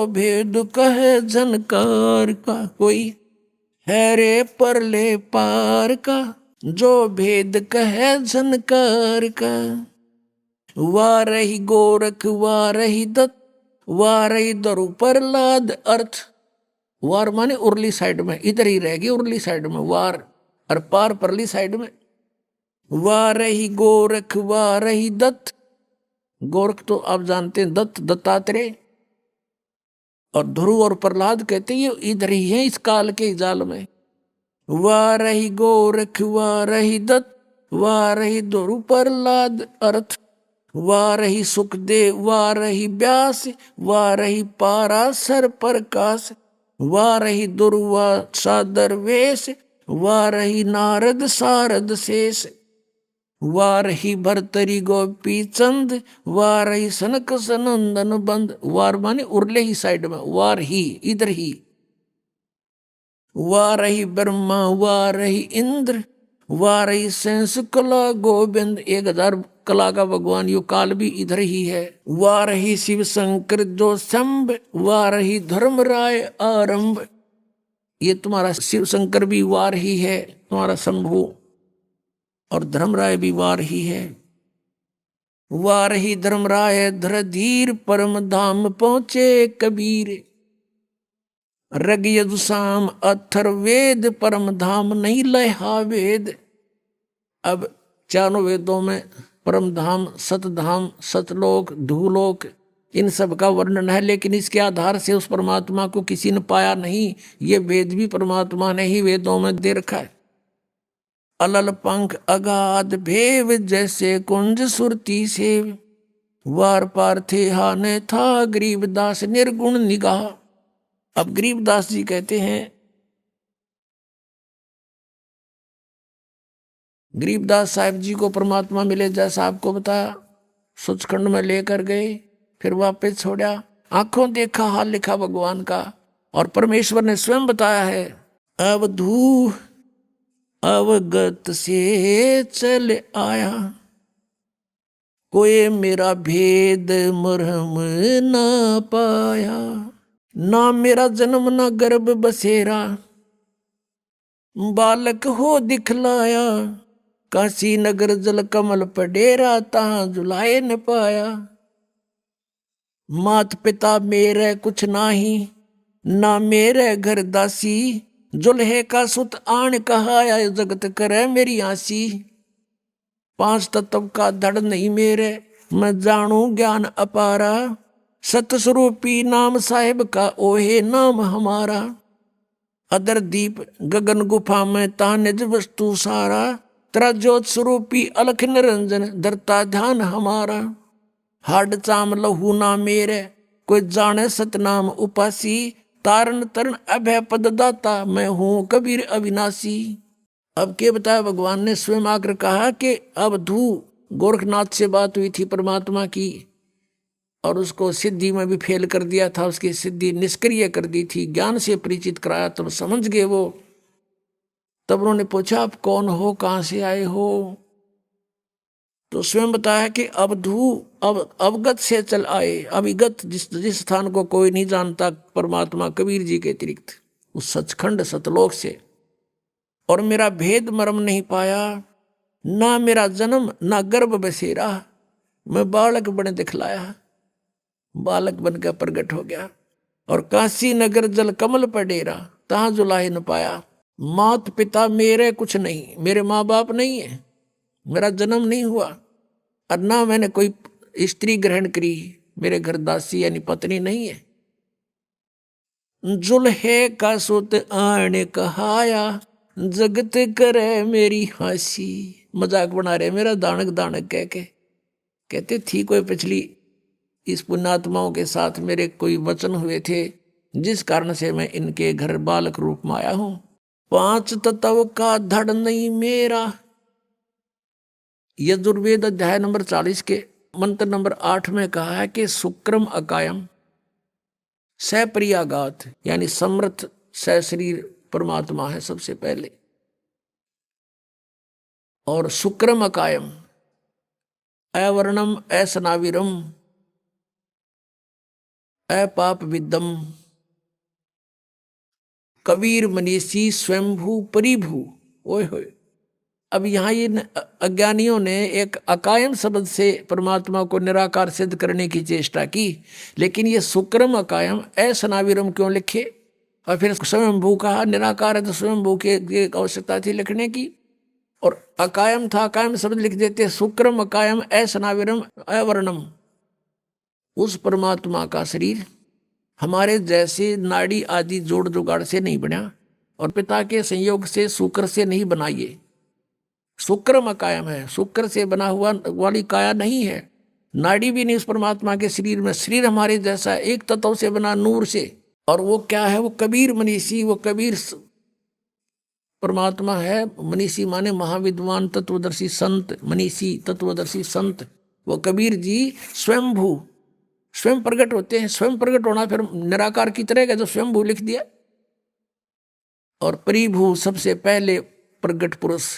भेद कहे झनकार का, कोई है रे परले पार का, जो भेद कहे झनकार का। वाह रही गोरख वाह रही दत्त, वाह रही दरु प्रहलाद अर्थ। वार माने उरली साइड में, इधर ही रहेगी उरली साइड में वार, और पार परली साइड में। वाह रही गोरख वाह रही दत्त, गोरख तो आप जानते हैं दत्त दत्तात्रेय, और ध्रुव और प्रहलाद कहते हैं ये इधर ही है इस काल के जाल में। वाह रही गोरख वाह रही दत्त, वाह रही ध्रुव प्रहलाद अर्थ। वाह रही सुखदेव वाह रही व्यास, वाह रही पाराशर प्रकाश। वाह रही दुर्वा सादर वेश, वाह रही नारद सारद शेष। वाह रही भरतरी गोपी चंद, वाह रही सनक सनंदन बंद। वार माने उरले ही साइड में, वार ही इधर ही। वाह रही ब्रह्मा वाह रही इंद्र, वाह रही सेंस कला गोविंद। 1000 कला का भगवान यो काल भी इधर ही है। वाह रही शिव शंकर जो शंभ, वाह रही धर्मराय आरंभ। ये तुम्हारा शिव शंकर भी वार ही है, तुम्हारा शंभु, और धर्मराय भी वार ही है। वाह रही धर्मराय धर धीर, परम धाम पहुंचे कबीर। रग यजुसाम अथर्ववेद, परम धाम नहीं लहा वेद। अब चारों वेदों में परम धाम सतधाम सतलोक धूलोक इन सब का वर्णन है, लेकिन इसके आधार से उस परमात्मा को किसी ने पाया नहीं। ये वेद भी परमात्मा ने ही वेदों में दे रखा है। अलल पंख अगाध भेव, जैसे कुंज सुरती सेव। वार पार थे हाने था गरीबदास निर्गुण निगाह। अब गरीबदास जी कहते हैं, गरीबदास साहब जी को परमात्मा मिले जैसा आपको बताया, सचखंड में लेकर गए, फिर वापस छोड़ा, आंखों देखा हाल लिखा भगवान का, और परमेश्वर ने स्वयं बताया है। अवधू अवगत से चल आया, कोई मेरा भेद मरहम ना पाया। ना मेरा जन्म ना गर्भ बसेरा, बालक हो दिखलाया। काशी नगर जल कमल पडेरा, तहां जुलाए न पाया। मात पिता मेरे कुछ नाही, ना मेरे घर दासी। जुल्हे का सुत आन कहाया, जगत करे मेरी आसी। 5 तत्व का धड़ नहीं मेरे, मैं जानू ज्ञान अपारा। सतस्वरूपी नाम साहिब का ओहे नाम हमारा। अदर दीप गगन गुफा में ता निज वस्तु सारा। तेरा ज्योत स्वरूपी अलख निरंजन, धरता ध्यान हमारा। हाड चाम लहू ना मेरे, कोई जाने सतनाम उपासी। तारण तरण अभय पद दाता, मैं हूं कबीर अविनाशी। अब के बताया भगवान ने स्वयं आकर कहा कि अब धू गोरखनाथ से बात हुई थी परमात्मा की, और उसको सिद्धि में भी फेल कर दिया था, उसकी सिद्धि निष्क्रिय कर दी थी। ज्ञान से परिचित कराया तब समझ गए वो। तब उन्होंने पूछा आप कौन हो, कहां से आए हो? तो स्वयं बताया कि अवधू अब अवगत से चल आए। अविगत जिस स्थान को कोई नहीं जानता परमात्मा कबीर जी के अतिरिक्त, उस सचखंड सतलोक से। और मेरा भेद मर्म नहीं पाया, ना मेरा जन्म ना गर्भ बसेरा। मैं बालक बने दिखलाया, बालक बनकर प्रकट हो गया। और काशी नगर जल कमल पर डेरा, तहां जुलाहे न पाया। मात पिता मेरे कुछ नहीं, मेरे माँ बाप नहीं है, मेरा जन्म नहीं हुआ, और ना मैंने कोई स्त्री ग्रहण करी, मेरे घर दासी यानी पत्नी नहीं है। जुल्हे का सुत आने कहाया, जगत करे मेरी हंसी। मजाक बना रहे मेरा दानक दानक कह के। कहते थी कोई पिछली इस पुण्यात्माओं के साथ मेरे कोई वचन हुए थे, जिस कारण से मैं इनके घर बालक रूप में आया हूं। 5 तत्व का धड़ नहीं मेरा। यजुर्वेद अध्याय नंबर 40 के मंत्र नंबर 8 में कहा है कि शुक्रम अकायम सप्रियागात, यानी समर्थ सशरीर परमात्मा है सबसे पहले। और शुक्रम अकायम अवर्णम असनाविरम, अपाप विदम कबीर मनीषी स्वयंभू परिभू। ओए होए। अब यहाँ ये अज्ञानियों ने एक अकायम शब्द से परमात्मा को निराकार सिद्ध करने की चेष्टा की, लेकिन ये सुक्रम अकायम असनाविरम क्यों लिखे? और फिर स्वयंभू कहा, निराकार है तो स्वयंभू की आवश्यकता थी लिखने की। और अकायम था, अकायम शब्द लिख देते, सुक्रम अकायम असनाविरम अवर्णम। उस परमात्मा का शरीर हमारे जैसे नाड़ी आदि जोड़ जुगाड़ से नहीं बना, और पिता के संयोग से शुक्र से नहीं बनाइए। शुक्रम कायम है, शुक्र से बना हुआ वाली काया नहीं है, नाड़ी भी नहीं उस परमात्मा के शरीर में। शरीर हमारे जैसा एक तत्व से बना, नूर से। और वो क्या है? वो कबीर मनीषी, वो कबीर परमात्मा है। मनीषी माने महाविद्वान तत्वदर्शी संत, मनीषी तत्वदर्शी संत। वो कबीर जी स्वयंभू, स्वयं प्रकट होते हैं। स्वयं प्रकट होना फिर निराकार की तरह का, जो स्वयंभू लिख दिया। और परिभू सबसे पहले प्रकट पुरुष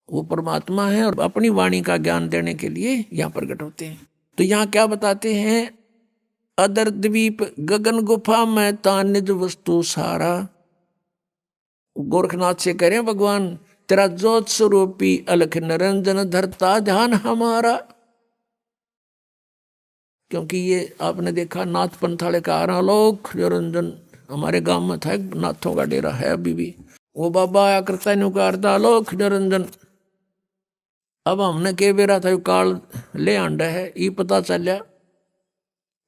वो परमात्मा है, और अपनी वाणी का ज्ञान देने के लिए यहाँ प्रकट होते हैं। तो यहाँ क्या बताते हैं? अदर द्वीप गगन गुफा में ता निज वस्तु सारा। गोरखनाथ से कह रहे हैं भगवान, तेरा ज्योत स्वरूपी अलख निरंजन धरता ध्यान हमारा। क्योंकि ये आपने देखा नाथ पंथाले का आलोक निरंजन, हमारे गांव में था एक नाथों का डेरा है अभी भी, वो बाबा आया करता नुकारता आलोक निरंजन। अब हमने के बेरा था काल ले आंडा है, ये पता चलिया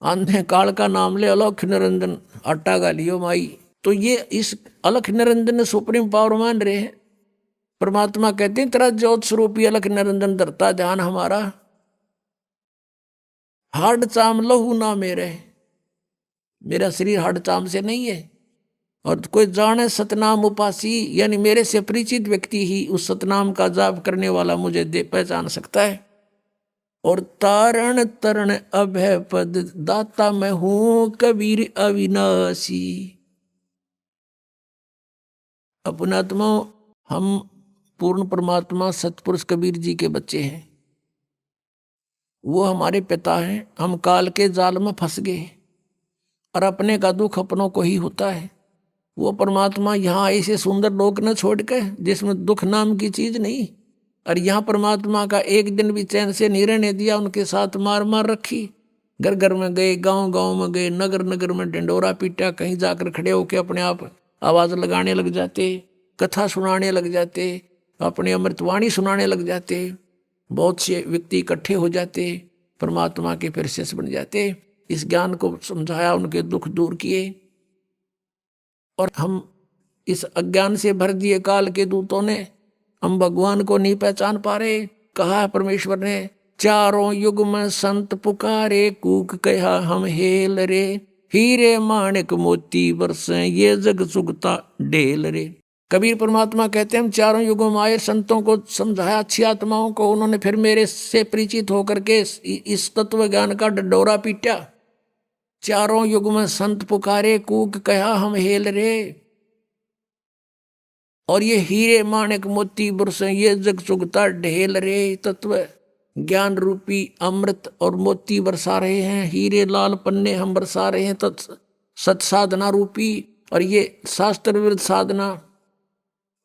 आंधे काल का नाम ले अलख निरंजन आटा गा लियो माई। तो ये इस अलख निरंजन सुप्रीम पावर मान रहे हैं। परमात्मा कहते हैं तेरा ज्योत स्वरूपी अलख निरंजन धरता ध्यान हमारा। हाड चाम लहू ना मेरा शरीर हाड चाम से नहीं है। और कोई जाने सतनाम उपासी, यानी मेरे से परिचित व्यक्ति ही उस सतनाम का जाप करने वाला मुझे पहचान सकता है। और तारण तरण अभय पद दाता मैं हूं कबीर अविनाशी। अपनात्मा हम पूर्ण परमात्मा सतपुरुष कबीर जी के बच्चे हैं। वो हमारे पिता हैं। हम काल के जाल में फंस गए और अपने का दुख अपनों को ही होता है। वो परमात्मा यहाँ ऐसे सुंदर लोक न छोड़ के जिसमें दुख नाम की चीज नहीं, और यहाँ परमात्मा का एक दिन भी चैन से नहीं रहने दिया। उनके साथ मार मार रखी। घर घर में गए, गांव गांव में गए, नगर नगर में डंडोरा पीटा। कहीं जाकर खड़े होकर अपने आप आवाज लगाने लग जाते, कथा सुनाने लग जाते, अपने अमृतवाणी सुनाने लग जाते। बहुत से व्यक्ति इकट्ठे हो जाते, परमात्मा के फिर शिष्य बन जाते। इस ज्ञान को समझाया, उनके दुख दूर किए। और हम इस अज्ञान से भर दिए काल के दूतों ने, हम भगवान को नहीं पहचान पा रहे। कहा परमेश्वर ने, चारों युग में संत पुकारे, कूक कहा हम हेल रे। हीरे माणिक मोती बरसे, ये जग सुगता ढेल रे। कबीर परमात्मा कहते हैं हम चारों युगों में आए, संतों को समझाया, अच्छी आत्माओं को। उन्होंने फिर मेरे से परिचित होकर के इस तत्व ज्ञान का डंडोरा पीटा। चारों युग में संत पुकारे, कूक कहा हम हेल रे। और ये हीरे माणिक मोती बरसे, ये जग सुगता ढेल रे। तत्व ज्ञान रूपी अमृत और मोती बरसा रहे हैं, हीरे लाल पन्ने हम बरसा रहे हैं सत साधना रूपी। और ये शास्त्र विरुद्ध साधना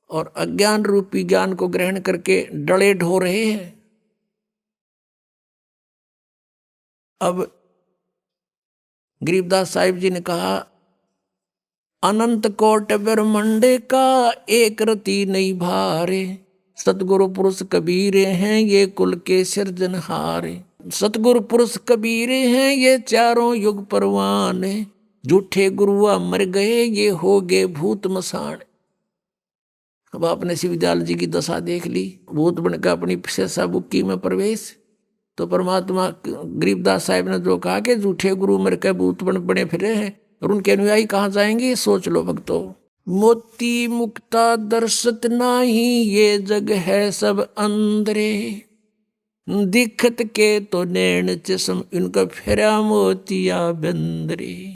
और अज्ञान रूपी ज्ञान को ग्रहण करके डले ढो रहे हैं। अब गरीबदास साहिब जी ने कहा, अनंत कोट ब्रह्मांड का एक रति नहीं भारे। सतगुरु पुरुष कबीर हैं ये कुल के सिरजनहारे। सतगुरु पुरुष कबीर हैं ये चारों युग परवान। झूठे गुरुआ मर गए ये हो गए भूत मसान। अब आपने शिवदयाल जी की दशा देख ली, भूत बनकर अपनी शेषा बुक्की में प्रवेश। तो परमात्मा गरीबदास साहिब ने जो कहा कि झूठे गुरु मर के भूत बने फिरे हैं, और उनके अनुयायी कहाँ जाएंगे? सोच लो भक्तों। मोती मुक्ता दर्शत नाही, ये जग है सब अंदरे। दिखत के तो नैन चश्म, इनका फेरा मोतिया बंदरे।